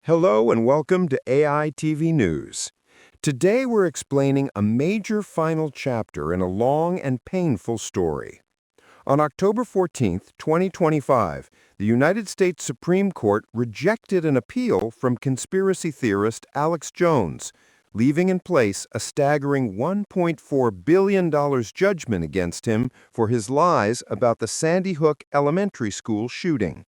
Hello and welcome to AI TV News. Today we're explaining a major final chapter in a long and painful story. On October 14, 2025, the United States Supreme Court rejected an appeal from conspiracy theorist Alex Jones, leaving in place a staggering $1.4 billion judgment against him for his lies about the Sandy Hook Elementary School shooting.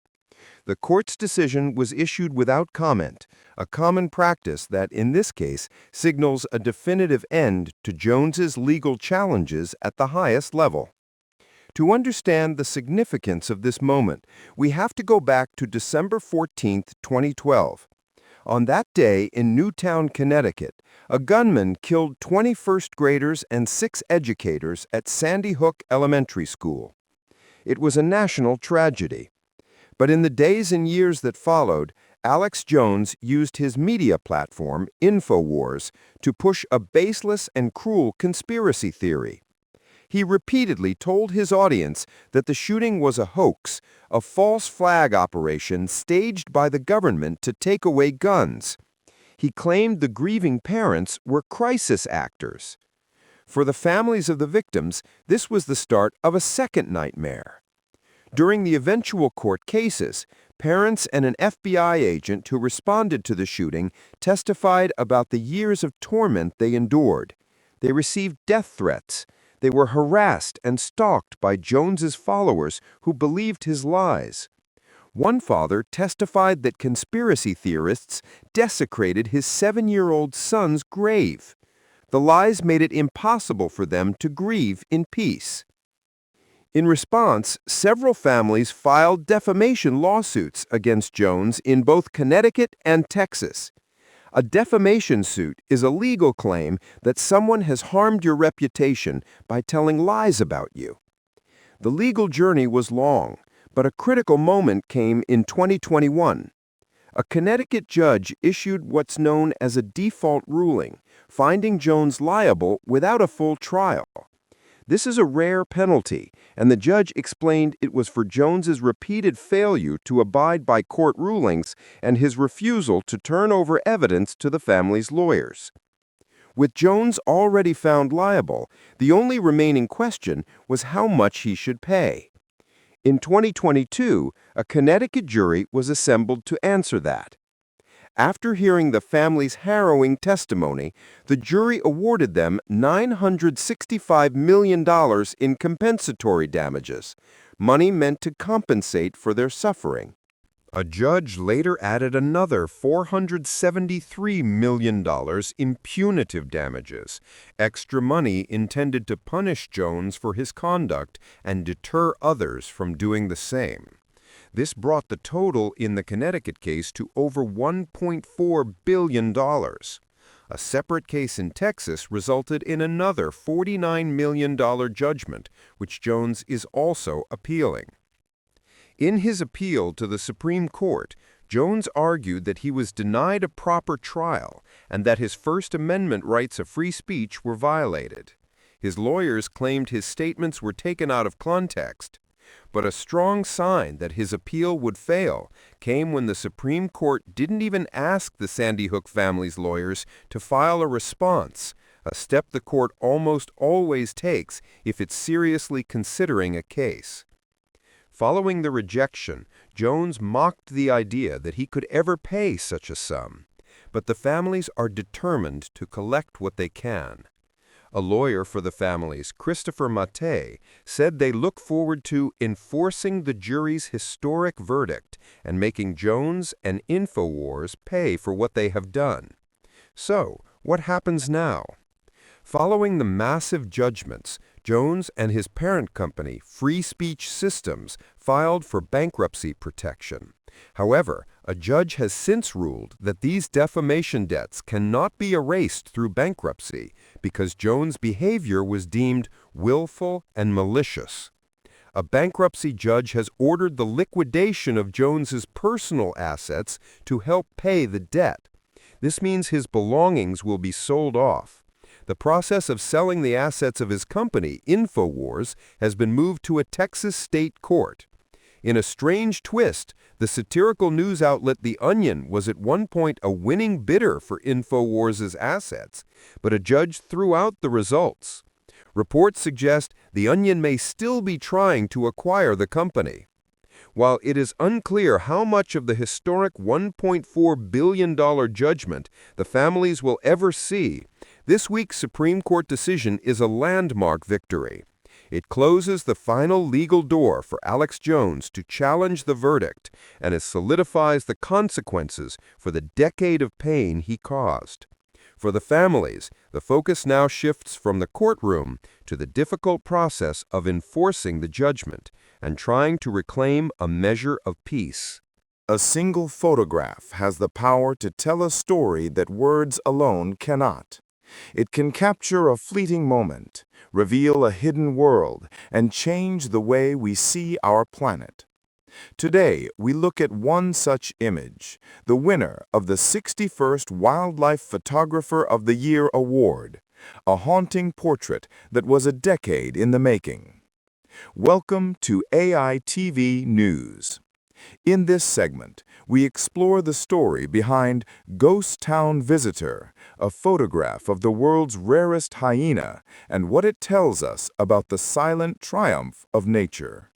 The court's decision was issued without comment, a common practice that, in this case, signals a definitive end to Jones's legal challenges at the highest level. To understand the significance of this moment, we have to go back to December 14, 2012. On that day in Newtown, Connecticut, a gunman killed 20 first graders and 6 educators at Sandy Hook Elementary School. It was a national tragedy. But in the days and years that followed, Alex Jones used his media platform, InfoWars, to push a baseless and cruel conspiracy theory. He repeatedly told his audience that the shooting was a hoax, a false flag operation staged by the government to take away guns. He claimed the grieving parents were crisis actors. For the families of the victims, this was the start of a second nightmare. During the eventual court cases, parents and an FBI agent who responded to the shooting testified about the years of torment they endured. They received death threats. They were harassed and stalked by Jones's followers who believed his lies. One father testified that conspiracy theorists desecrated his 7-year-old son's grave. The lies made it impossible for them to grieve in peace. In response, several families filed defamation lawsuits against Jones in both Connecticut and Texas. A defamation suit is a legal claim that someone has harmed your reputation by telling lies about you. The legal journey was long, but a critical moment came in 2021. A Connecticut judge issued what's known as a default ruling, finding Jones liable without a full trial. This is a rare penalty, and the judge explained it was for Jones's repeated failure to abide by court rulings and his refusal to turn over evidence to the family's lawyers. With Jones already found liable, the only remaining question was how much he should pay. In 2022, a Connecticut jury was assembled to answer that. After hearing the family's harrowing testimony, the jury awarded them $965 million in compensatory damages, money meant to compensate for their suffering. A judge later added another $473 million in punitive damages, extra money intended to punish Jones for his conduct and deter others from doing the same. This brought the total in the Connecticut case to over $1.4 billion. A separate case in Texas resulted in another $49 million judgment, which Jones is also appealing. In his appeal to the Supreme Court, Jones argued that he was denied a proper trial and that his First Amendment rights of free speech were violated. His lawyers claimed his statements were taken out of context. But a strong sign that his appeal would fail came when the Supreme Court didn't even ask the Sandy Hook family's lawyers to file a response, a step the court almost always takes if it's seriously considering a case. Following the rejection, Jones mocked the idea that he could ever pay such a sum. But the families are determined to collect what they can. A lawyer for the families, Christopher Mattei, said they look forward to enforcing the jury's historic verdict and making Jones and InfoWars pay for what they have done. So, what happens now? Following the massive judgments, Jones and his parent company, Free Speech Systems, filed for bankruptcy protection. However, a judge has since ruled that these defamation debts cannot be erased through bankruptcy because Jones' behavior was deemed willful and malicious. A bankruptcy judge has ordered the liquidation of Jones's personal assets to help pay the debt. This means his belongings will be sold off. The process of selling the assets of his company, InfoWars, has been moved to a Texas state court. In a strange twist, the satirical news outlet The Onion was at one point a winning bidder for InfoWars' assets, but a judge threw out the results. Reports suggest The Onion may still be trying to acquire the company. While it is unclear how much of the historic $1.4 billion judgment the families will ever see, this week's Supreme Court decision is a landmark victory. It closes the final legal door for Alex Jones to challenge the verdict, and it solidifies the consequences for the decade of pain he caused. For the families, the focus now shifts from the courtroom to the difficult process of enforcing the judgment and trying to reclaim a measure of peace. A single photograph has the power to tell a story that words alone cannot. It can capture a fleeting moment, reveal a hidden world, and change the way we see our planet. Today, we look at one such image, the winner of the 61st Wildlife Photographer of the Year Award, a haunting portrait that was a decade in the making. Welcome to AI TV News. In this segment, we explore the story behind Ghost Town Visitor, a photograph of the world's rarest hyena, and what it tells us about the silent triumph of nature.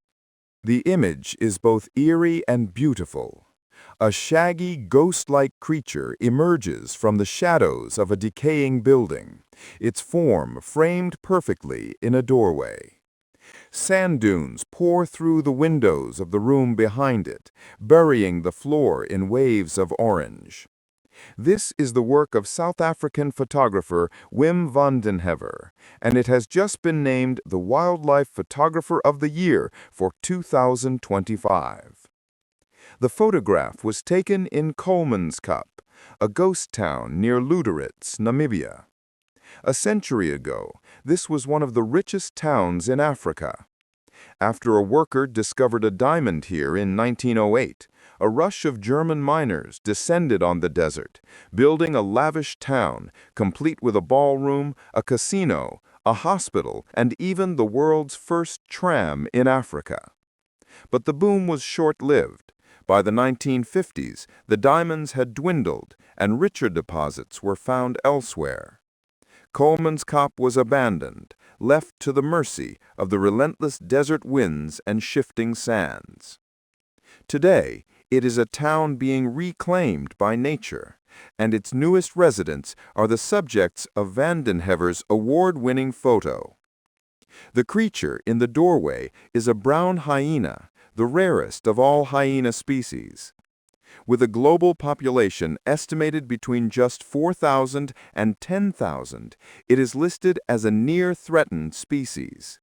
The image is both eerie and beautiful. A shaggy, ghost-like creature emerges from the shadows of a decaying building, its form framed perfectly in a doorway. Sand dunes pour through the windows of the room behind it, burying the floor in waves of orange. This is the work of South African photographer Wim van den Heever, and it has just been named the Wildlife Photographer of the Year for 2025. The photograph was taken in Kolmanskap, a ghost town near Luderitz, Namibia. A century ago, this was one of the richest towns in Africa. After a worker discovered a diamond here in 1908, a rush of German miners descended on the desert, building a lavish town, complete with a ballroom, a casino, a hospital, and even the world's first tram in Africa. But the boom was short-lived. By the 1950s, the diamonds had dwindled, and richer deposits were found elsewhere. Kolmanskap was abandoned, left to the mercy of the relentless desert winds and shifting sands. Today, it is a town being reclaimed by nature, and its newest residents are the subjects of Van den Heever's award-winning photo. The creature in the doorway is a brown hyena, the rarest of all hyena species. With a global population estimated between just 4,000 and 10,000, it is listed as a near-threatened species.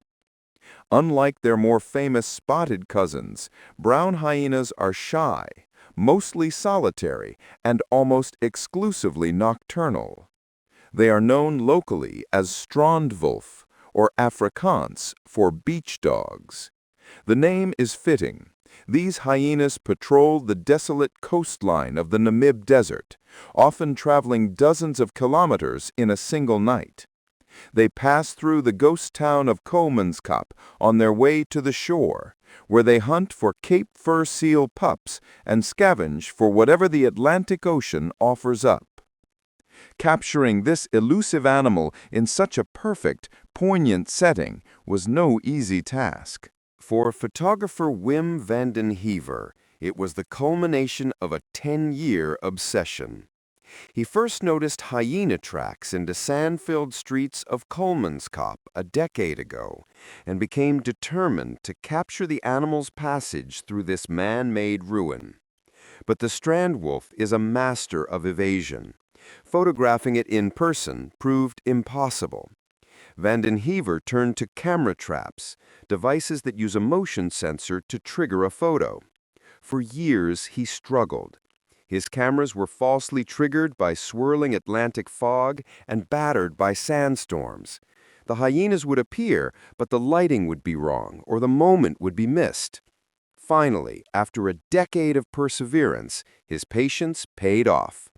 Unlike their more famous spotted cousins, brown hyenas are shy, mostly solitary, and almost exclusively nocturnal. They are known locally as strandwolf, or Afrikaans for beach dogs. The name is fitting. These hyenas patrol the desolate coastline of the Namib Desert, often traveling dozens of kilometers in a single night. They pass through the ghost town of Kolmanskap on their way to the shore, where they hunt for Cape fur seal pups and scavenge for whatever the Atlantic Ocean offers up. Capturing this elusive animal in such a perfect, poignant setting was no easy task. For photographer Wim van den Heever, it was the culmination of a 10-year obsession. He first noticed hyena tracks in the sand-filled streets of Kolmanskap a decade ago and became determined to capture the animal's passage through this man-made ruin. But the strandwolf is a master of evasion. Photographing it in person proved impossible. Van den Heever turned to camera traps, devices that use a motion sensor to trigger a photo. For years, he struggled. His cameras were falsely triggered by swirling Atlantic fog and battered by sandstorms. The hyenas would appear, but the lighting would be wrong, or the moment would be missed. Finally, after a decade of perseverance, his patience paid off.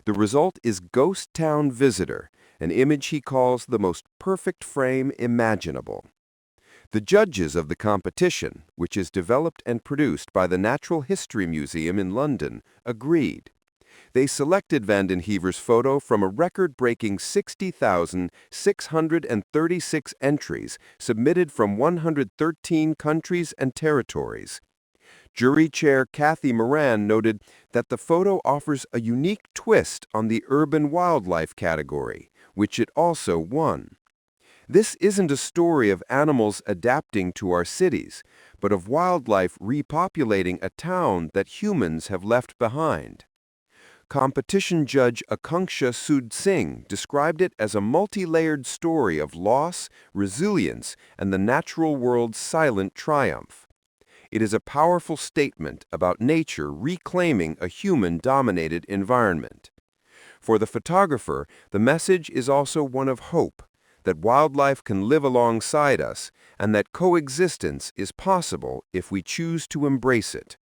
The result is Ghost Town Visitor, an image he calls the most perfect frame imaginable. The judges of the competition, which is developed and produced by the Natural History Museum in London, agreed. They selected Van den Heever's photo from a record-breaking 60,636 entries submitted from 113 countries and territories. Jury Chair Kathy Moran noted that the photo offers a unique twist on the urban wildlife category, which it also won. This isn't a story of animals adapting to our cities, but of wildlife repopulating a town that humans have left behind. Competition judge Akanksha Sood Singh described it as a multi-layered story of loss, resilience, and the natural world's silent triumph. It is a powerful statement about nature reclaiming a human-dominated environment. For the photographer, the message is also one of hope, that wildlife can live alongside us and that coexistence is possible if we choose to embrace it.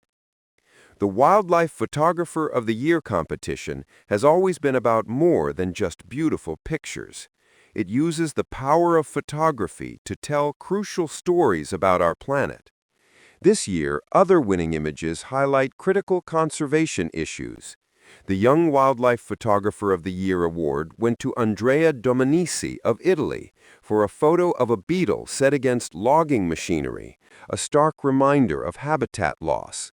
The Wildlife Photographer of the Year competition has always been about more than just beautiful pictures. It uses the power of photography to tell crucial stories about our planet. This year, other winning images highlight critical conservation issues. The Young Wildlife Photographer of the Year award went to Andrea Domenici of Italy for a photo of a beetle set against logging machinery, a stark reminder of habitat loss.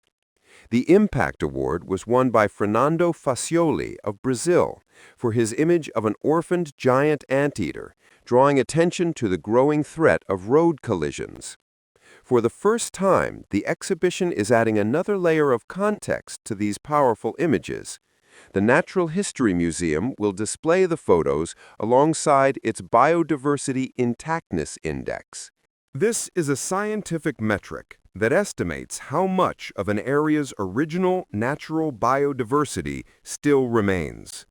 The Impact Award was won by Fernando Facioli of Brazil for his image of an orphaned giant anteater, drawing attention to the growing threat of road collisions. For the first time, the exhibition is adding another layer of context to these powerful images. The Natural History Museum will display the photos alongside its Biodiversity Intactness Index. This is a scientific metric that estimates how much of an area's original natural biodiversity still remains.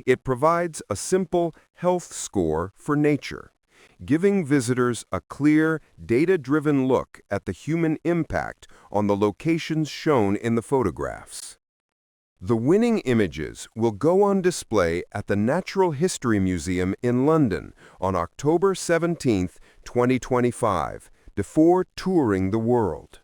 It provides a simple health score for nature, giving visitors a clear, data-driven look at the human impact on the locations shown in the photographs. The winning images will go on display at the Natural History Museum in London on October 17, 2025, before touring the world.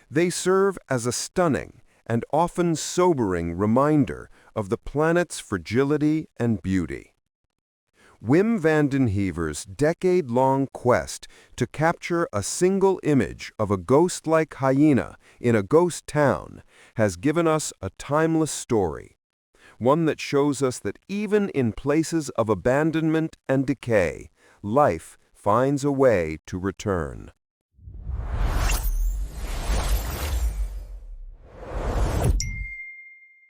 They serve as a stunning and often sobering reminder of the planet's fragility and beauty. Wim van den Heever's decade-long quest to capture a single image of a ghost-like hyena in a ghost town has given us a timeless story, one that shows us that even in places of abandonment and decay, life finds a way to return.